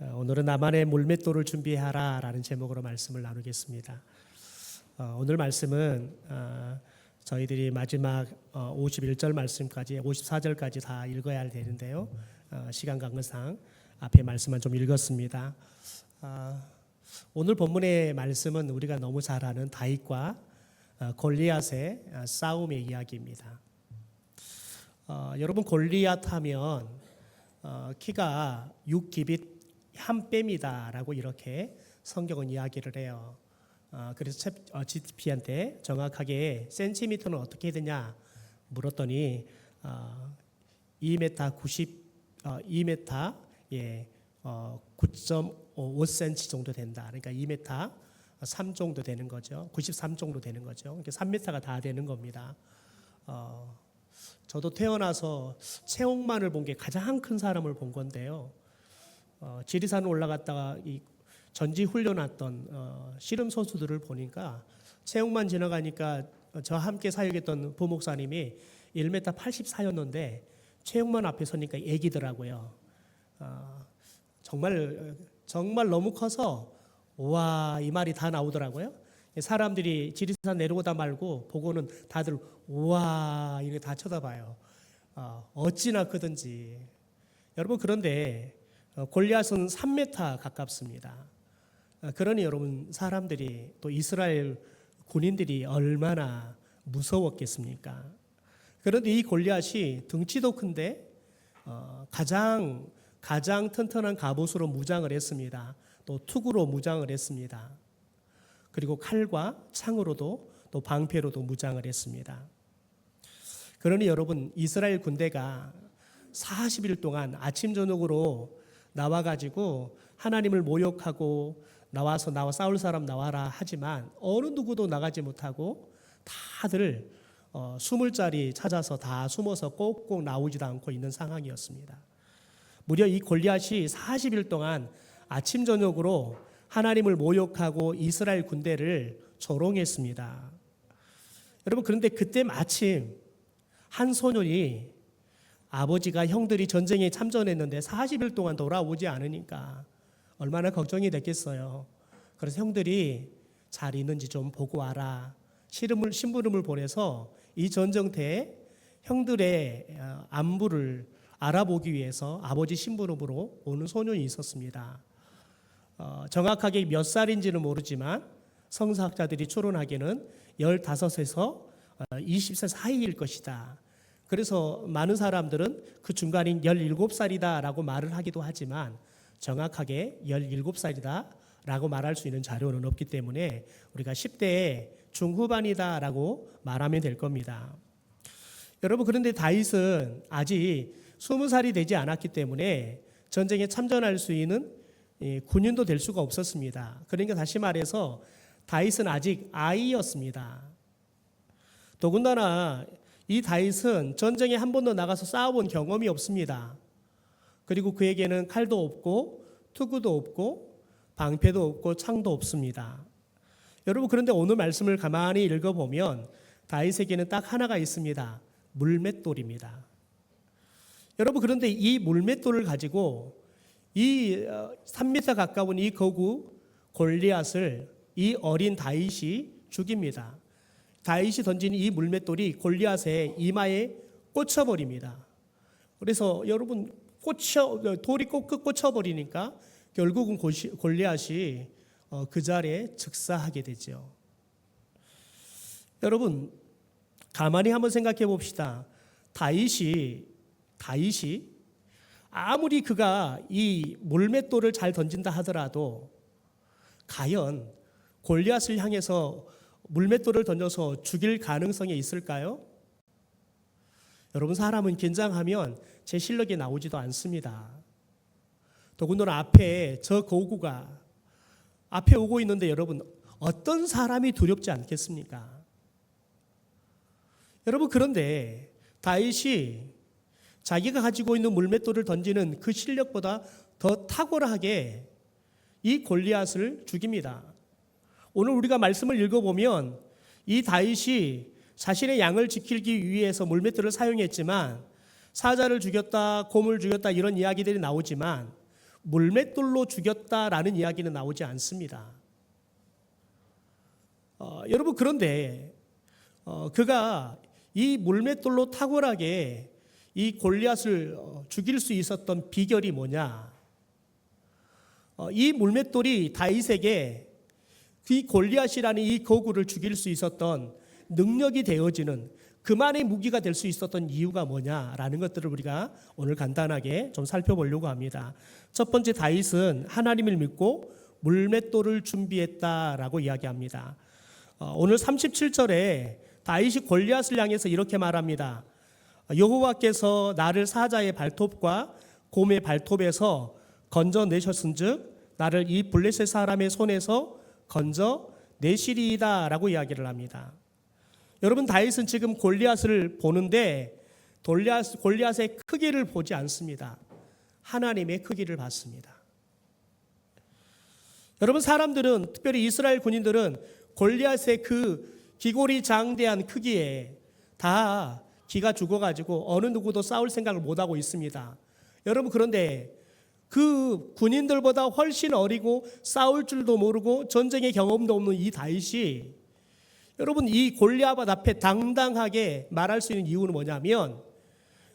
오늘은 나만의 물맷돌을 준비하라 라는 제목으로 말씀을 나누겠습니다. 오늘 말씀은 저희들이 마지막 51절 말씀까지 54절까지 다 읽어야 되는데요. 시간 관계상 앞에 말씀만 좀 읽었습니다. 오늘 본문의 말씀은 우리가 너무 잘 아는 다윗과 골리앗의 싸움의 이야기입니다. 여러분, 골리앗 하면 키가 6규빗 한 뺨이다라고 이렇게 성경은 이야기를 해요. 그래서 GTP한테 정확하게 센티미터는 어떻게 되냐 물었더니 2m 2m 9.5cm 정도 된다. 그러니까 2m 3 정도 되는 거죠. 93 정도 되는 거죠. 그러니까 3m가 다 되는 겁니다. 저도 태어나서 체육만을 본 게 가장 큰 사람을 본 건데요. 지리산 올라갔다가 이 전지 훈련했던 씨름 선수들을 보니까 체육만 지나가니까 저와 함께 사역했던 부목사님이 1m 84였는데 체육만 앞에 서니까 애기더라고요. 정말 너무 커서 와, 이 말이 다 나오더라고요. 사람들이 지리산 내려오다 말고 보고는 다들 우와 이렇게 다 쳐다봐요. 어찌나 크든지. 여러분, 그런데 골리앗은 3m 가깝습니다. 그러니 여러분, 사람들이 또 이스라엘 군인들이 얼마나 무서웠겠습니까? 그런데 이 골리앗이 등치도 큰데 가장 튼튼한 갑옷으로 무장을 했습니다. 또 투구로 무장을 했습니다. 그리고 칼과 창으로도 또 방패로도 무장을 했습니다. 그러니 여러분, 이스라엘 군대가 40일 동안 아침 저녁으로 나와가지고 하나님을 모욕하고 나와 싸울 사람 나와라 하지만 어느 누구도 나가지 못하고 다들 숨을 자리 찾아서 다 숨어서 꼭꼭 나오지도 않고 있는 상황이었습니다. 무려 이 골리앗이 40일 동안 아침 저녁으로 하나님을 모욕하고 이스라엘 군대를 조롱했습니다. 여러분, 그런데 그때 마침 한 소년이 아버지가 형들이 전쟁에 참전했는데 40일 동안 돌아오지 않으니까 얼마나 걱정이 됐겠어요. 그래서 형들이 잘 있는지 좀 보고 와라. 심부름을 보내서 이 전쟁터에 형들의 안부를 알아보기 위해서 아버지 심부름으로 오는 소년이 있었습니다. 정확하게 몇 살인지는 모르지만 성서학자들이 추론하기에는 15에서 20세 사이일 것이다. 그래서 많은 사람들은 그 중간인 17살이다 라고 말을 하기도 하지만 정확하게 17살이다 라고 말할 수 있는 자료는 없기 때문에 우리가 10대 중후반이다 라고 말하면 될 겁니다. 여러분, 그런데 다윗은 아직 20살이 되지 않았기 때문에 전쟁에 참전할 수 있는 군인도 될 수가 없었습니다. 그러니까 다시 말해서 다윗은 아직 아이였습니다. 더군다나 이 다윗은 전쟁에 한 번도 나가서 싸워본 경험이 없습니다. 그리고 그에게는 칼도 없고 투구도 없고 방패도 없고 창도 없습니다. 여러분, 그런데 오늘 말씀을 가만히 읽어보면 다윗에게는 딱 하나가 있습니다. 물맷돌입니다. 여러분, 그런데 이 물맷돌을 가지고 이 3m 가까운 이 거구 골리앗을 이 어린 다윗이 죽입니다. 다윗이 던진 이 물맷돌이 골리앗의 이마에 꽂혀버립니다. 그래서 여러분, 돌이 꼭 꽂혀버리니까 결국은 골리앗이 그 자리에 즉사하게 되죠. 여러분, 가만히 한번 생각해 봅시다. 다윗이 아무리 그가 이 물맷돌을 잘 던진다 하더라도 과연 골리앗을 향해서 물맷돌을 던져서 죽일 가능성이 있을까요? 여러분, 사람은 긴장하면 제 실력이 나오지도 않습니다. 더군다나 앞에 저 거구가 앞에 오고 있는데 여러분, 어떤 사람이 두렵지 않겠습니까? 여러분, 그런데 다윗이 자기가 가지고 있는 물맷돌을 던지는 그 실력보다 더 탁월하게 이 골리앗을 죽입니다. 오늘 우리가 말씀을 읽어보면 이 다윗이 자신의 양을 지키기 위해서 물맷돌을 사용했지만 사자를 죽였다, 곰을 죽였다 이런 이야기들이 나오지만 물맷돌로 죽였다라는 이야기는 나오지 않습니다. 여러분 그런데 그가 이 물맷돌로 탁월하게 이 골리앗을 죽일 수 있었던 비결이 뭐냐? 이 물맷돌이 다윗에게 이 골리앗이라는 이 거구를 죽일 수 있었던 능력이 되어지는 그만의 무기가 될 수 있었던 이유가 뭐냐라는 것들을 우리가 오늘 간단하게 좀 살펴보려고 합니다. 첫 번째, 다윗은 하나님을 믿고 물맷돌을 준비했다라고 이야기합니다. 오늘 37절에 다윗이 골리앗을 향해서 이렇게 말합니다. 여호와께서 나를 사자의 발톱과 곰의 발톱에서 건져내셨은즉 나를 이 블레셋 사람의 손에서 건져내시리이다 라고 이야기를 합니다. 여러분, 다윗은 지금 골리앗을 보는데 골리앗의 크기를 보지 않습니다. 하나님의 크기를 봤습니다. 여러분, 사람들은, 특별히 이스라엘 군인들은 골리앗의 그 기골이 장대한 크기에 다 기가 죽어가지고 어느 누구도 싸울 생각을 못하고 있습니다. 여러분, 그런데 그 군인들보다 훨씬 어리고 싸울 줄도 모르고 전쟁의 경험도 없는 이 다윗이, 여러분, 이 골리앗 앞에 당당하게 말할 수 있는 이유는 뭐냐면,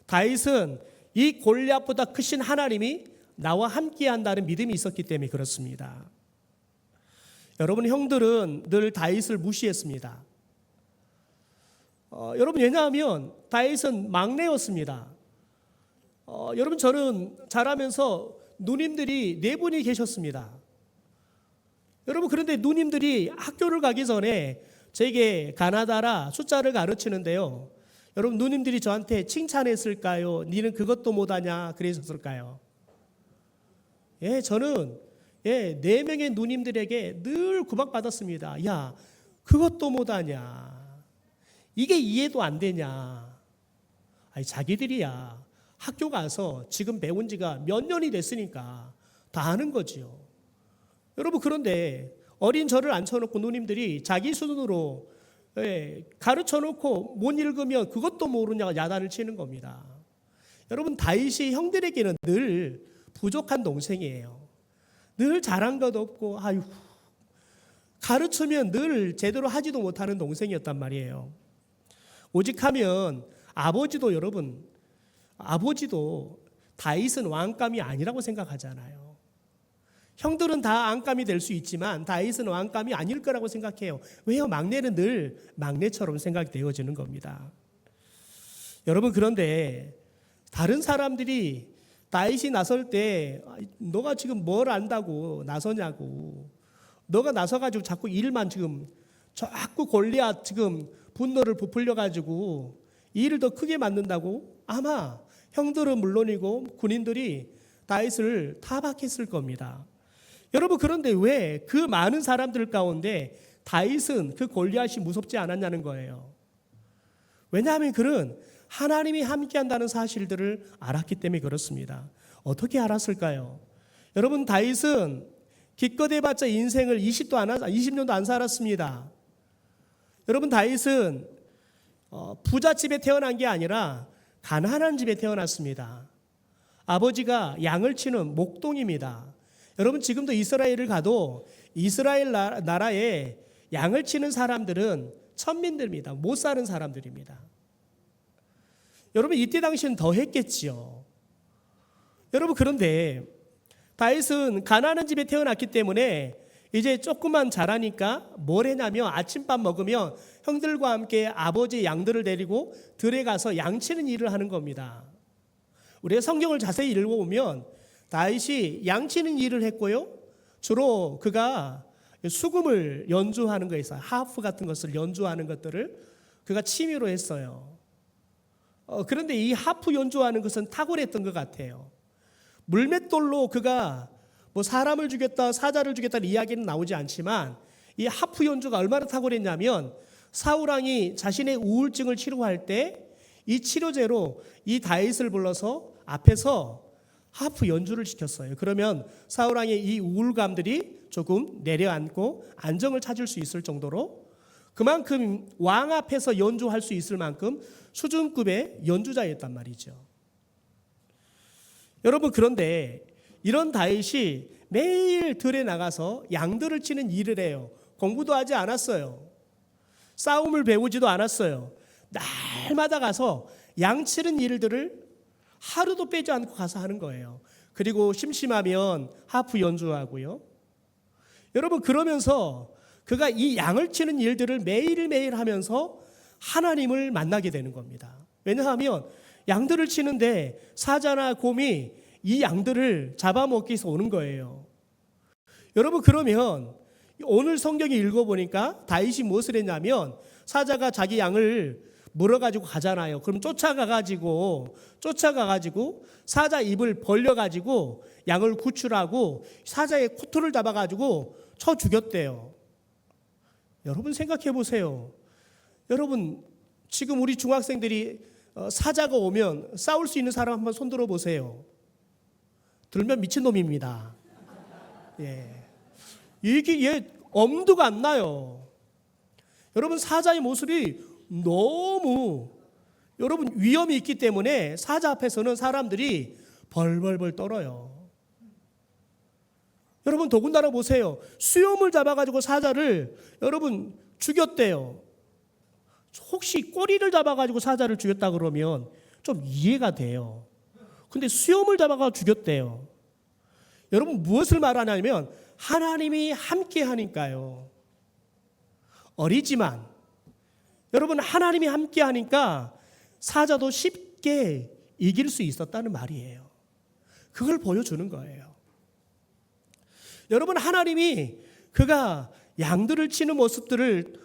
다윗은 이 골리앗보다 크신 하나님이 나와 함께 한다는 믿음이 있었기 때문에 그렇습니다. 여러분, 형들은 늘 다윗을 무시했습니다. 여러분, 왜냐하면 다윗은 막내였습니다. 여러분, 저는 자라면서 누님들이 4분이 계셨습니다. 여러분, 그런데 누님들이 학교를 가기 전에 제게 가나다라 숫자를 가르치는데요, 여러분, 누님들이 저한테 칭찬했을까요? 니는 그것도 못하냐? 그러셨을까요? 저는 4명의 누님들에게 늘 구박받았습니다. 야, 그것도 못하냐? 이게 이해도 안 되냐? 아니, 자기들이야 학교 가서 지금 배운 지가 몇 년이 됐으니까 다 아는 거지요. 여러분, 그런데 어린 저를 앉혀놓고 누님들이 자기 수준으로 가르쳐 놓고 못 읽으면 그것도 모르냐고 야단을 치는 겁니다. 여러분, 다윗이 형들에게는 늘 부족한 동생이에요. 늘 잘한 것 없고, 아유, 가르치면 늘 제대로 하지도 못하는 동생이었단 말이에요. 오직하면 아버지도, 여러분, 아버지도 다윗은 왕감이 아니라고 생각하잖아요. 형들은 다 안감이 될 수 있지만 다윗은 왕감이 아닐 거라고 생각해요. 왜요? 막내는 늘 막내처럼 생각이 되어지는 겁니다. 여러분, 그런데 다른 사람들이 다윗이 나설 때 너가 지금 뭘 안다고 나서냐고, 너가 나서가지고 자꾸 일만 지금 자꾸 골리앗 지금 분노를 부풀려가지고 일을 더 크게 만든다고 아마 형들은 물론이고 군인들이 다윗을 타박했을 겁니다. 여러분, 그런데 왜 그 많은 사람들 가운데 다윗은 그 골리앗이 무섭지 않았냐는 거예요. 왜냐하면 그는 하나님이 함께한다는 사실들을 알았기 때문에 그렇습니다. 어떻게 알았을까요? 여러분, 다윗은 기껏 해봤자 인생을 20년도 안 살았습니다. 여러분, 다윗은 부잣집에 태어난 게 아니라 가난한 집에 태어났습니다. 아버지가 양을 치는 목동입니다. 여러분, 지금도 이스라엘을 가도 이스라엘 나라에 양을 치는 사람들은 천민들입니다. 못 사는 사람들입니다. 여러분, 이때 당시엔 더 했겠지요. 여러분, 그런데 다윗은 가난한 집에 태어났기 때문에 이제 조금만 자라니까 뭘 했냐면 아침밥 먹으면 형들과 함께 아버지의 양들을 데리고 들에 가서 양치는 일을 하는 겁니다. 우리가 성경을 자세히 읽어보면 다윗이 양치는 일을 했고요, 주로 그가 수금을 연주하는 거에 있어요. 하프 같은 것을 연주하는 것들을 그가 취미로 했어요. 그런데 이 하프 연주하는 것은 탁월했던 것 같아요. 물맷돌로 그가 뭐 사람을 죽였다, 사자를 죽였다는 이야기는 나오지 않지만 이 하프 연주가 얼마나 탁월했냐면 사울왕이 자신의 우울증을 치료할 때 이 치료제로 이 다윗을 불러서 앞에서 하프 연주를 시켰어요. 그러면 사울왕의 이 우울감들이 조금 내려앉고 안정을 찾을 수 있을 정도로, 그만큼 왕 앞에서 연주할 수 있을 만큼 수준급의 연주자였단 말이죠. 여러분, 그런데 이런 다윗이 매일 들에 나가서 양들을 치는 일을 해요. 공부도 하지 않았어요. 싸움을 배우지도 않았어요. 날마다 가서 양 치는 일들을 하루도 빼지 않고 가서 하는 거예요. 그리고 심심하면 하프 연주하고요. 여러분, 그러면서 그가 이 양을 치는 일들을 매일매일 하면서 하나님을 만나게 되는 겁니다. 왜냐하면 양들을 치는데 사자나 곰이 이 양들을 잡아먹기 위해서 오는 거예요. 여러분, 그러면 오늘 성경에 읽어보니까 다윗이 무엇을 했냐면 사자가 자기 양을 물어가지고 가잖아요. 그럼 쫓아가가지고 사자 입을 벌려가지고 양을 구출하고 사자의 코털을 잡아가지고 쳐 죽였대요. 여러분, 생각해 보세요. 여러분, 지금 우리 중학생들이 사자가 오면 싸울 수 있는 사람 한번 손들어 보세요. 들면 미친놈입니다. 예. 이게 엄두가 안 나요. 여러분, 사자의 모습이 너무 여러분 위험이 있기 때문에 사자 앞에서는 사람들이 벌벌벌 떨어요. 여러분, 더군다나 보세요. 수염을 잡아가지고 사자를 여러분 죽였대요. 혹시 꼬리를 잡아가지고 사자를 죽였다 그러면 좀 이해가 돼요. 근데 수염을 잡아가지고 죽였대요. 여러분, 무엇을 말하냐면 하나님이 함께 하니까요. 어리지만 여러분, 하나님이 함께 하니까 사자도 쉽게 이길 수 있었다는 말이에요. 그걸 보여주는 거예요. 여러분, 하나님이 그가 양들을 치는 모습들을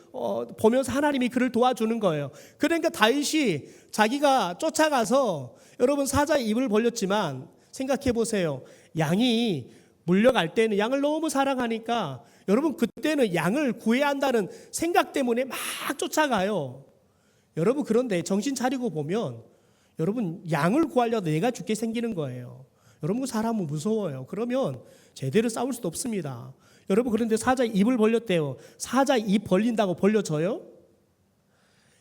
보면서 하나님이 그를 도와주는 거예요. 그러니까 다윗이 자기가 쫓아가서 여러분 사자의 입을 벌렸지만 생각해 보세요. 양이 물려갈 때는 양을 너무 사랑하니까 여러분 그때는 양을 구해야 한다는 생각 때문에 막 쫓아가요. 여러분, 그런데 정신 차리고 보면 여러분 양을 구하려다 내가 죽게 생기는 거예요. 여러분, 그 사람은 무서워요. 그러면 제대로 싸울 수도 없습니다. 여러분, 그런데 사자 입을 벌렸대요. 사자 입 벌린다고 벌려져요?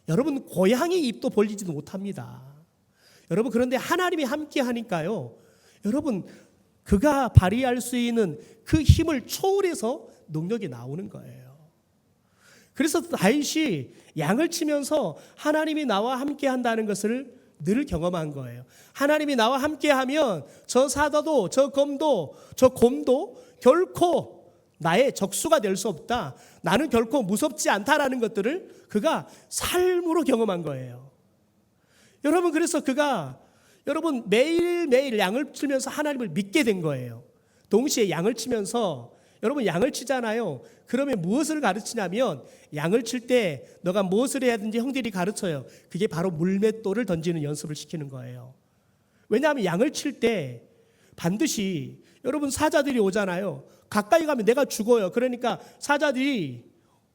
여러분, 고양이 입도 벌리지도 못합니다. 여러분, 그런데 하나님이 함께 하니까요. 여러분, 그가 발휘할 수 있는 그 힘을 초월해서 능력이 나오는 거예요. 그래서 다윗이 양을 치면서 하나님이 나와 함께 한다는 것을 늘 경험한 거예요. 하나님이 나와 함께 하면 저 사자도 저 곰도 결코 나의 적수가 될 수 없다. 나는 결코 무섭지 않다라는 것들을 그가 삶으로 경험한 거예요. 여러분, 그래서 그가 여러분 매일매일 양을 치면서 하나님을 믿게 된 거예요. 동시에 양을 치면서 여러분 양을 치잖아요. 그러면 무엇을 가르치냐면 양을 칠 때 너가 무엇을 해야 되는지 형들이 가르쳐요. 그게 바로 물맷돌을 던지는 연습을 시키는 거예요. 왜냐하면 양을 칠 때 반드시 여러분 사자들이 오잖아요. 가까이 가면 내가 죽어요. 그러니까 사자들이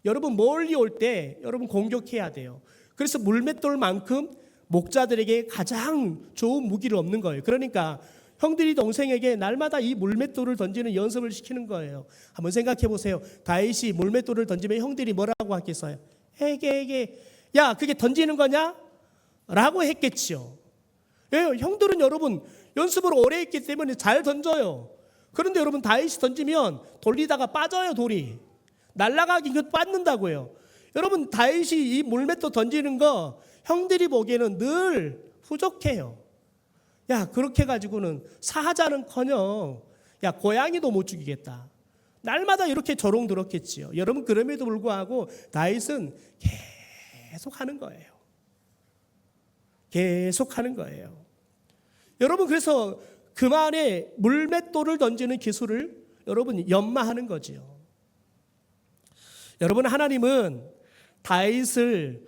여러분 멀리 올 때 여러분 공격해야 돼요. 그래서 물맷돌만큼 목자들에게 가장 좋은 무기를 얻는 거예요. 그러니까 형들이 동생에게 날마다 이 물맷돌을 던지는 연습을 시키는 거예요. 한번 생각해 보세요. 다윗이 물맷돌을 던지면 형들이 뭐라고 하겠어요? 에게 야, 그게 던지는 거냐? 라고 했겠지요. 예, 형들은 여러분 연습을 오래 했기 때문에 잘 던져요. 그런데 여러분 다윗이 던지면 돌리다가 빠져요. 돌이 날아가긴 빠진다고요. 여러분 다윗이 이 물맷돌 던지는 거 형들이 보기에는 늘 부족해요. 야, 그렇게 가지고는 사자는커녕 야 고양이도 못 죽이겠다. 날마다 이렇게 조롱들었겠지요. 여러분, 그럼에도 불구하고 다윗은 계속 하는 거예요. 계속 하는 거예요. 여러분, 그래서 그만의 물맷돌을 던지는 기술을 여러분 연마하는 거지요. 여러분, 하나님은 다윗을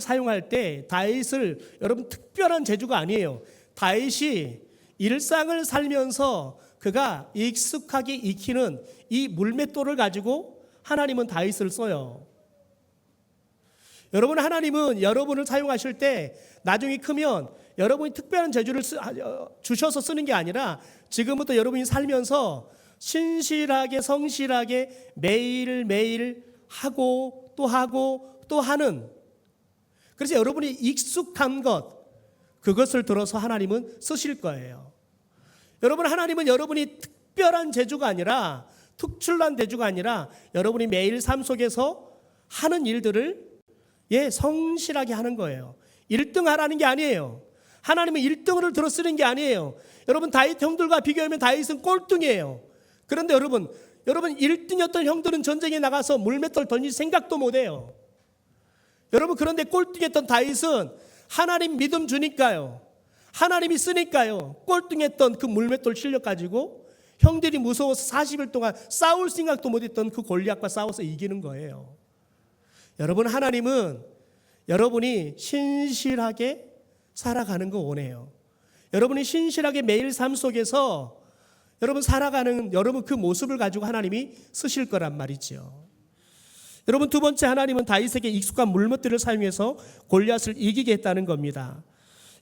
사용할 때 다윗을 여러분 특별한 재주가 아니에요. 다윗이 일상을 살면서 그가 익숙하게 익히는 이 물맷돌을 가지고 하나님은 다윗을 써요. 여러분, 하나님은 여러분을 사용하실 때 나중에 크면 여러분이 특별한 재주를 주셔서 쓰는 게 아니라 지금부터 여러분이 살면서 신실하게 성실하게 매일매일 하고 또 하는, 그래서 여러분이 익숙한 것, 그것을 들어서 하나님은 쓰실 거예요. 여러분, 하나님은 여러분이 특별한 재주가 아니라, 특출난 재주가 아니라 여러분이 매일 삶 속에서 하는 일들을 성실하게 하는 거예요. 1등 하라는 게 아니에요. 하나님은 1등을 들어 쓰는 게 아니에요. 여러분, 다윗 형들과 비교하면 다윗은 꼴등이에요. 그런데 여러분 1등이었던 형들은 전쟁에 나가서 물맷돌 던질 생각도 못해요. 여러분, 그런데 꼴등했던 다윗은 하나님 믿음 주니까요, 하나님이 쓰니까요, 꼴등했던 그 물맷돌 실력 가지고 형들이 무서워서 40일 동안 싸울 생각도 못했던 그 골리앗과 싸워서 이기는 거예요. 여러분, 하나님은 여러분이 신실하게 살아가는 거 원해요. 여러분이 신실하게 매일 삶 속에서 여러분 살아가는 여러분 그 모습을 가지고 하나님이 쓰실 거란 말이죠. 여러분, 두 번째, 하나님은 다윗에게 익숙한 물맷돌을 사용해서 골리앗을 이기게 했다는 겁니다.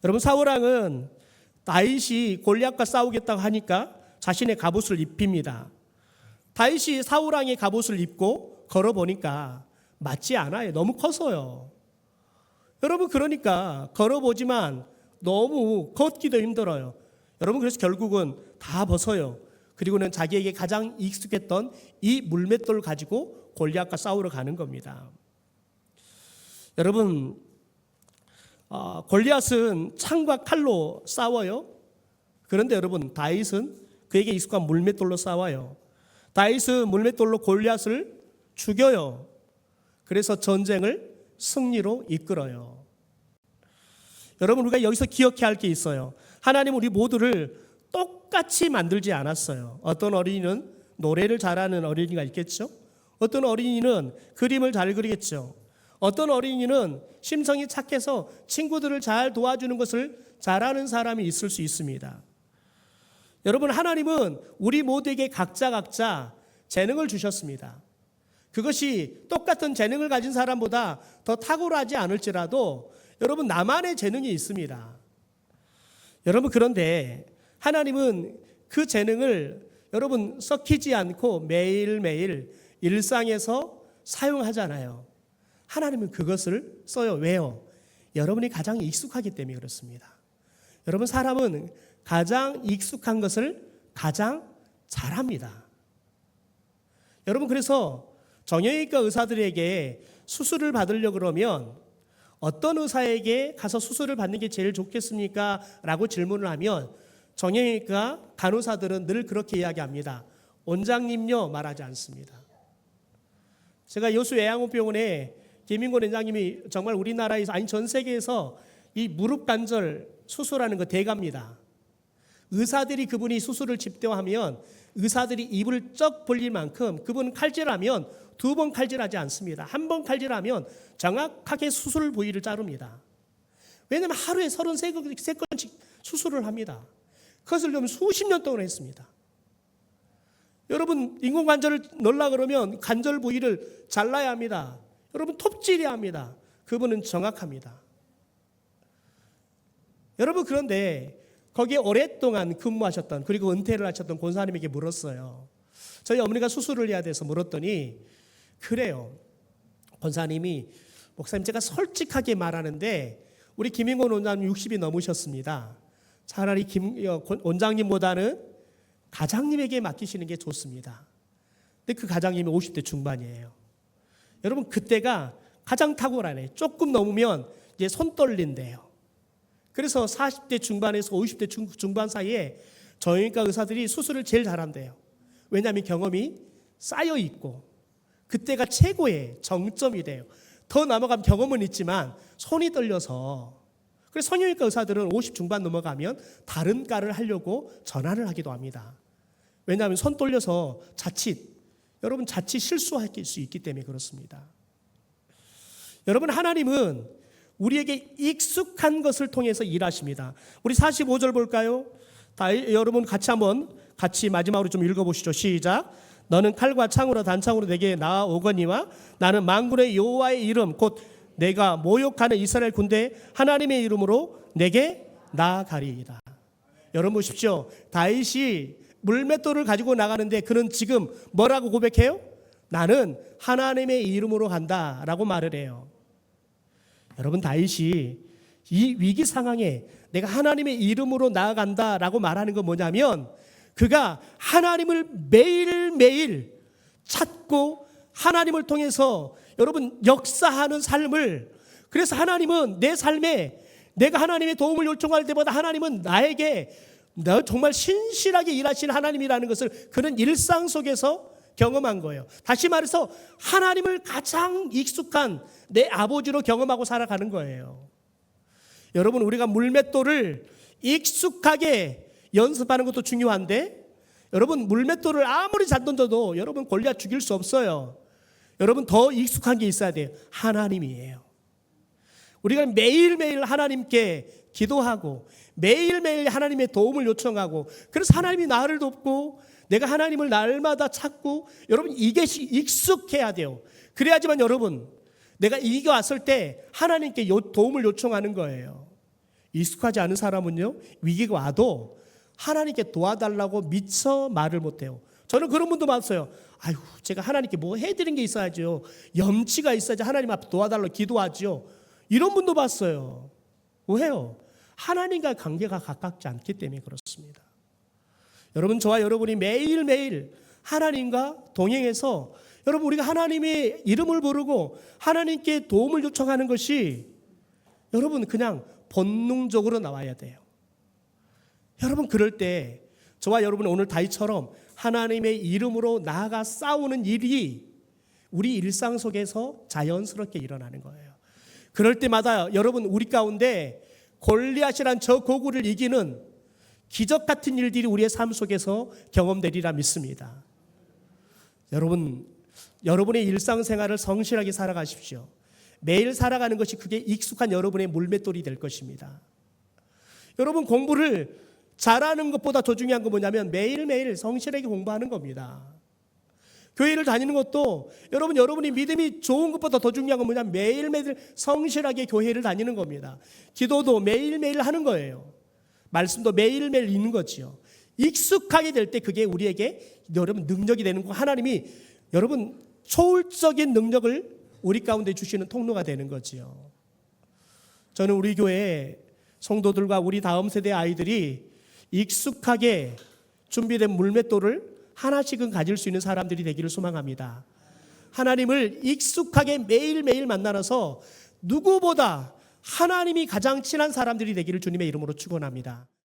여러분, 사울왕은 다윗이 골리앗과 싸우겠다고 하니까 자신의 갑옷을 입힙니다. 다윗이 사울왕의 갑옷을 입고 걸어보니까 맞지 않아요. 너무 커서요. 여러분, 그러니까 걸어보지만 너무 걷기도 힘들어요. 여러분, 그래서 결국은 다 벗어요. 그리고는 자기에게 가장 익숙했던 이 물맷돌을 가지고 골리앗과 싸우러 가는 겁니다. 여러분, 골리앗은 창과 칼로 싸워요. 그런데 여러분, 다윗은 그에게 익숙한 물맷돌로 싸워요. 다윗은 물맷돌로 골리앗을 죽여요. 그래서 전쟁을 승리로 이끌어요. 여러분, 우리가 여기서 기억해야 할 게 있어요. 하나님은 우리 모두를 똑같이 만들지 않았어요. 어떤 어린이는 노래를 잘하는 어린이가 있겠죠. 어떤 어린이는 그림을 잘 그리겠죠. 어떤 어린이는 심성이 착해서 친구들을 잘 도와주는 것을 잘하는 사람이 있을 수 있습니다. 여러분, 하나님은 우리 모두에게 각자 재능을 주셨습니다. 그것이 똑같은 재능을 가진 사람보다 더 탁월하지 않을지라도 여러분, 나만의 재능이 있습니다. 여러분, 그런데 하나님은 그 재능을 여러분 썩히지 않고 매일매일 일상에서 사용하잖아요. 하나님은 그것을 써요. 왜요? 여러분이 가장 익숙하기 때문에 그렇습니다. 여러분, 사람은 가장 익숙한 것을 가장 잘합니다. 여러분, 그래서 정형외과 의사들에게 수술을 받으려고 그러면 어떤 의사에게 가서 수술을 받는 게 제일 좋겠습니까? 라고 질문을 하면 정형외과 간호사들은 늘 그렇게 이야기합니다. 원장님요, 말하지 않습니다. 제가 여수 애양호병원에 김인권 원장님이 정말 우리나라에서 아니 전 세계에서 이 무릎 관절 수술하는 거 대가입니다. 의사들이 그분이 수술을 집도하면 의사들이 입을 쩍 벌릴 만큼 그분 칼질하면 2번 칼질하지 않습니다. 1번 칼질하면 정확하게 수술 부위를 자릅니다. 왜냐하면 하루에 33건씩 수술을 합니다. 그것을 그럼 수십 년 동안 했습니다. 여러분, 인공관절을 넣으려고 그러면 관절 부위를 잘라야 합니다. 여러분, 톱질해야 합니다. 그분은 정확합니다. 여러분, 그런데 거기에 오랫동안 근무하셨던 그리고 은퇴를 하셨던 권사님에게 물었어요. 저희 어머니가 수술을 해야 돼서 물었더니 그래요. 권사님이 목사님, 제가 솔직하게 말하는데 우리 김인권 원장님 60이 넘으셨습니다. 차라리 원장님보다는 가장님에게 맡기시는 게 좋습니다. 근데 그 가장님이 50대 중반이에요. 여러분, 그때가 가장 탁월하네. 조금 넘으면 이제 손 떨린대요. 그래서 40대 중반에서 50대 중반 사이에 정형외과 의사들이 수술을 제일 잘한대요. 왜냐하면 경험이 쌓여 있고 그때가 최고의 정점이 돼요. 더 넘어가면 경험은 있지만 손이 떨려서. 그래서 성형외과 의사들은 50 중반 넘어가면 다른 과를 하려고 전환을 하기도 합니다. 왜냐하면 손 떨려서 여러분 자칫 실수할 수 있기 때문에 그렇습니다. 여러분, 하나님은 우리에게 익숙한 것을 통해서 일하십니다. 우리 45절 볼까요? 여러분 같이 마지막으로 좀 읽어보시죠. 시작. 너는 칼과 창으로 단창으로 내게 나아오거니와 나는 만군의 여호와의 이름 곧 내가 모욕하는 이스라엘 군대 하나님의 이름으로 내게 나아가리이다. 여러분 보십시오. 다윗이 물맷돌을 가지고 나가는데 그는 지금 뭐라고 고백해요? 나는 하나님의 이름으로 간다라고 말을 해요. 여러분, 다윗이 이 위기 상황에 내가 하나님의 이름으로 나아간다라고 말하는 건 뭐냐면 그가 하나님을 매일매일 찾고 하나님을 통해서 여러분 역사하는 삶을, 그래서 하나님은 내 삶에 내가 하나님의 도움을 요청할 때보다 하나님은 나에게 정말 신실하게 일하시는 하나님이라는 것을 그런 일상 속에서 경험한 거예요. 다시 말해서 하나님을 가장 익숙한 내 아버지로 경험하고 살아가는 거예요. 여러분, 우리가 물맷돌을 익숙하게 연습하는 것도 중요한데, 여러분 물맷돌을 아무리 잘 던져도 여러분 골리앗 죽일 수 없어요. 여러분 더 익숙한 게 있어야 돼요. 하나님이에요. 우리가 매일매일 하나님께 기도하고 매일매일 하나님의 도움을 요청하고, 그래서 하나님이 나를 돕고 내가 하나님을 날마다 찾고, 여러분 이게 익숙해야 돼요. 그래야지만 여러분 내가 이겨 왔을 때 하나님께 도움을 요청하는 거예요. 익숙하지 않은 사람은요, 위기가 와도 하나님께 도와달라고 미처 말을 못해요. 저는 그런 분도 봤어요. 아유, 제가 하나님께 뭐 해드린 게 있어야죠. 염치가 있어야지 하나님 앞에 도와달라고 기도하죠. 이런 분도 봤어요. 왜요? 하나님과 관계가 가깝지 않기 때문에 그렇습니다. 여러분, 저와 여러분이 매일매일 하나님과 동행해서 여러분 우리가 하나님의 이름을 부르고 하나님께 도움을 요청하는 것이 여러분 그냥 본능적으로 나와야 돼요. 여러분, 그럴 때 저와 여러분 오늘 다윗처럼 하나님의 이름으로 나아가 싸우는 일이 우리 일상 속에서 자연스럽게 일어나는 거예요. 그럴 때마다 여러분 우리 가운데 골리앗이란 저 고구를 이기는 기적 같은 일들이 우리의 삶 속에서 경험되리라 믿습니다. 여러분, 여러분의 일상생활을 성실하게 살아가십시오. 매일 살아가는 것이 그게 익숙한 여러분의 물맷돌이 될 것입니다. 여러분, 공부를 잘하는 것보다 더 중요한 건 뭐냐면 매일매일 성실하게 공부하는 겁니다. 교회를 다니는 것도 여러분이 믿음이 좋은 것보다 더 중요한 건 뭐냐면 매일매일 성실하게 교회를 다니는 겁니다. 기도도 매일매일 하는 거예요. 말씀도 매일매일 읽는 거지요. 익숙하게 될 때 그게 우리에게 여러분 능력이 되는 거, 하나님이 여러분 초월적인 능력을 우리 가운데 주시는 통로가 되는 거지요. 저는 우리 교회 성도들과 우리 다음 세대 아이들이 익숙하게 준비된 물맷돌을 하나씩은 가질 수 있는 사람들이 되기를 소망합니다. 하나님을 익숙하게 매일매일 만나서 누구보다 하나님이 가장 친한 사람들이 되기를 주님의 이름으로 축원합니다.